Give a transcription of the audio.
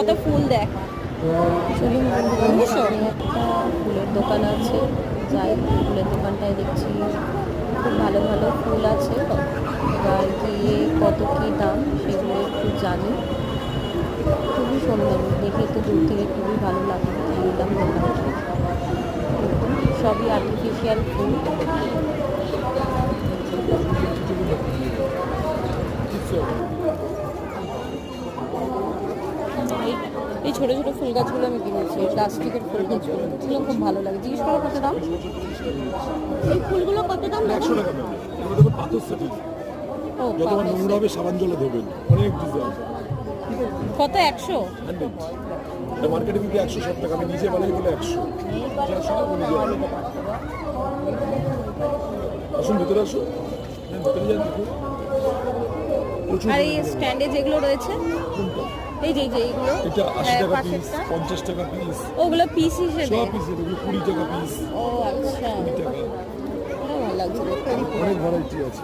কত ফুল দেখ একটা ফুলের দোকান আছে, যাই ফুলের দোকানটায় দেখছি খুব ভালো ভালো ফুল আছে। এবার গিয়ে কত কী দাম সেগুলো একটু জানি। খুবই সুন্দর দেখে, তো দূর থেকে খুবই ভালো লাগে। নিলাম দোকানটা, সবই আর্টিফিশিয়াল ফুল। এই ছোটো ছোটো ফুল গাছগুলো আমি কিনেছি, প্লাস্টিকের ফুল গাছগুলো, এগুলো খুব ভালো লাগে। জিজ্ঞেস করো কত দাম? এই ফুলগুলো কত দাম? 100 টাকা ম্যাম। এগুলো দেখুন পাথর সেটিং। ও যতবার নোংরা হবে সাবান জলে ধোবেন, অনেক ডিজাইন। কত? 100? 100 এটা মার্কেটে কিন্তু 160 টাকা, আমি নিজে বানাই বলে 100। যা সব নিজে বানাই। আসুন ভিতরে আসুন, হ্যাঁ ভিতরে যান দেখুন। আর এই স্ট্যান্ডে যেগুলো রয়েছে, এই যে এইগুলো, এটা 80 টাকা পিস, পাশেরটা 50 টাকা পিস, ওগুলো পিস হিসেবে? সব পিস এগুলো 20 টাকা পিস। ও আচ্ছা, 20 টাকা। ভালো লাগছে দেখতে। অনেক ভ্যারাইটি আছে।